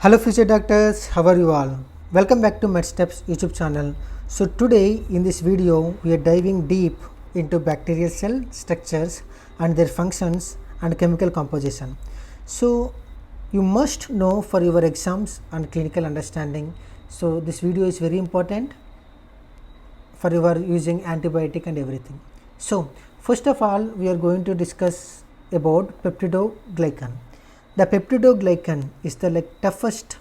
Hello future doctors, how are you all? Welcome back to MedSteps YouTube channel. So today in this video we are diving deep into bacterial cell structures and their functions and chemical composition. So you must know for your exams and clinical understanding. So this video is very important for your using antibiotic and everything. So first of all we are going to discuss about peptidoglycan. The peptidoglycan is the toughest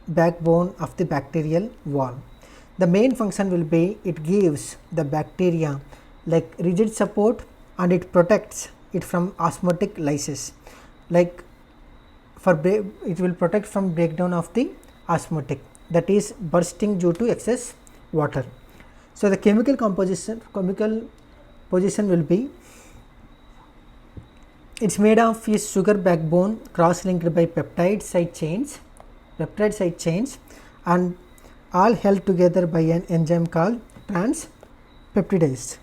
backbone of the bacterial wall. The main function will be it gives the bacteria rigid support and it protects it from osmotic lysis. It will protect from breakdown of the osmotic, that is bursting due to excess water. So the chemical position will be it's made of a sugar backbone cross-linked by peptide side chains and all held together by an enzyme called transpeptidase.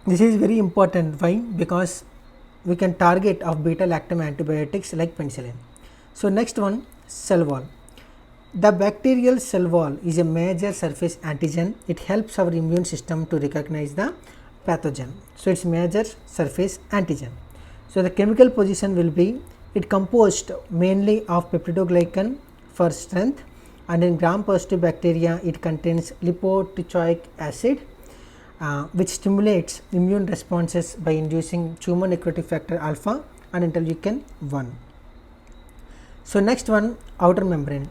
This is very important. Why? Because we can target of beta-lactam antibiotics like penicillin. So next one, cell wall. The bacterial cell wall is a major surface antigen. It helps our immune system to recognize the pathogen. So it's major surface antigen. So the chemical position will be it composed mainly of peptidoglycan for strength, and in gram positive bacteria it contains lipoteichoic acid which stimulates immune responses by inducing tumor necrotic factor alpha and interleukin 1. So next one, outer membrane.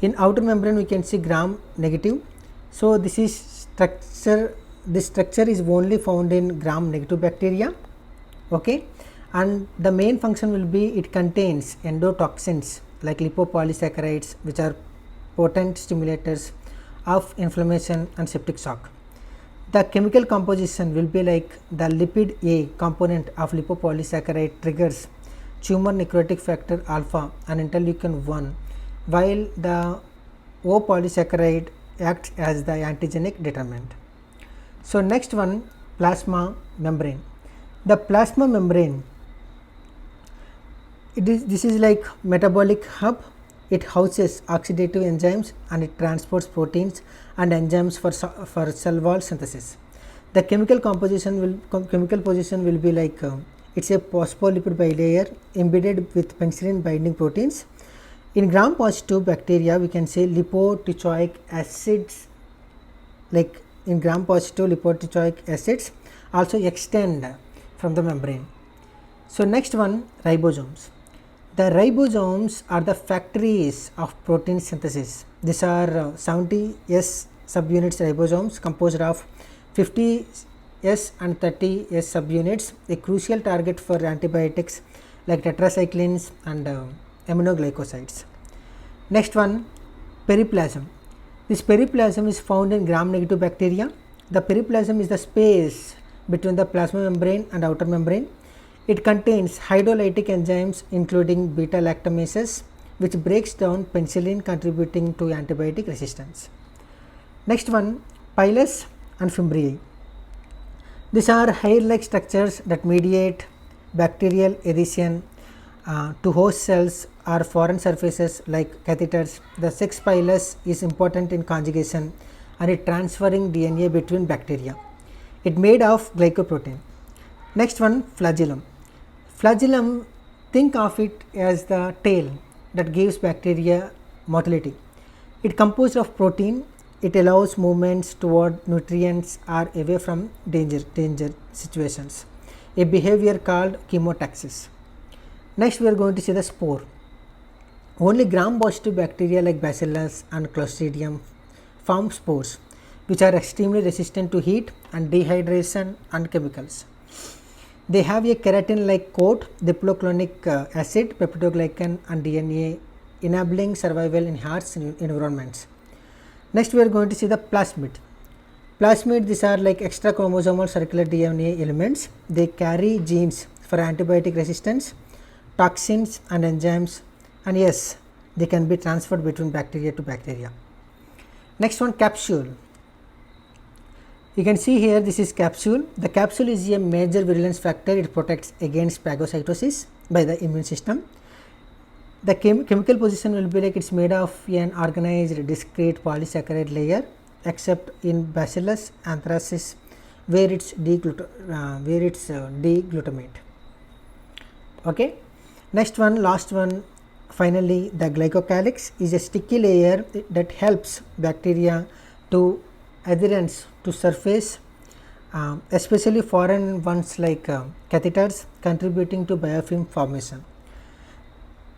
In outer membrane we can see gram negative. So this is structure. This structure is only found in gram negative bacteria, okay, and the main function will be it contains endotoxins like lipopolysaccharides which are potent stimulators of inflammation and septic shock. The chemical composition will be like the lipid A component of lipopolysaccharide triggers tumor necrotic factor alpha and interleukin 1, while the O polysaccharide acts as the antigenic determinant. So next one, plasma membrane. The plasma membrane, this is like metabolic hub. It houses oxidative enzymes and it transports proteins and enzymes for cell wall synthesis. The chemical position will be like it's a phospholipid bilayer embedded with penicillin binding proteins. In gram positive bacteria we can say lipoteichoic acids, like in gram positive lipoteichoic acids also extend from the membrane. So next one, ribosomes. The ribosomes are the factories of protein synthesis. These are 70 S subunits ribosomes composed of 50 S and 30 S subunits, a crucial target for antibiotics like tetracyclines and aminoglycosides. Next one, periplasm. This periplasm is found in gram negative bacteria. The periplasm is the space between the plasma membrane and outer membrane. It contains hydrolytic enzymes including beta lactamases which breaks down penicillin, contributing to antibiotic resistance. Next one, Pilus and Fimbria. These are hair-like structures that mediate bacterial adhesion to host cells or foreign surfaces like catheters. The sex pilus is important in conjugation and it transferring DNA between bacteria. It made of glycoprotein. Next one, flagellum. Flagellum, think of it as the tail that gives bacteria motility. It composed of protein. It allows movements toward nutrients or away from danger situations, a behavior called chemotaxis. Next we are going to see the spore. Only gram positive bacteria like bacillus and clostridium form spores which are extremely resistant to heat and dehydration and chemicals. They have a keratin like coat, diploclonic acid, peptidoglycan and DNA, enabling survival in harsh environments. Next we are going to see the plasmid. Plasmid, these are like extra chromosomal circular DNA elements. They carry genes for antibiotic resistance, toxins and enzymes, and yes, they can be transferred between bacteria to bacteria. Next one, capsule. You can see here this is capsule. The capsule is a major virulence factor. It protects against phagocytosis by the immune system. The chemical position will be like it's made of an organized discrete polysaccharide layer, except in Bacillus anthracis where it's D-glutamate. Okay. Next one, last one, finally the Glycocalyx is a sticky layer that helps bacteria to adherence to surface, especially foreign ones like catheters, contributing to biofilm formation.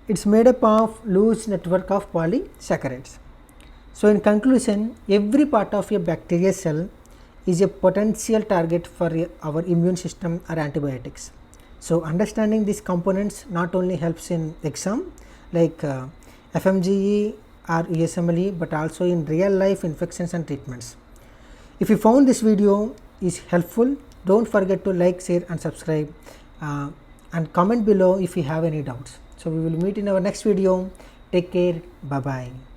It's made up of loose network of polysaccharides. So in conclusion, every part of a bacterial cell is a potential target for our immune system or antibiotics. So understanding these components not only helps in exam like FMGE or USMLE, but also in real life infections and treatments. If you found this video is helpful, don't forget to like, share and subscribe, and comment below if you have any doubts. So we will meet in our next video. Take care. Bye bye.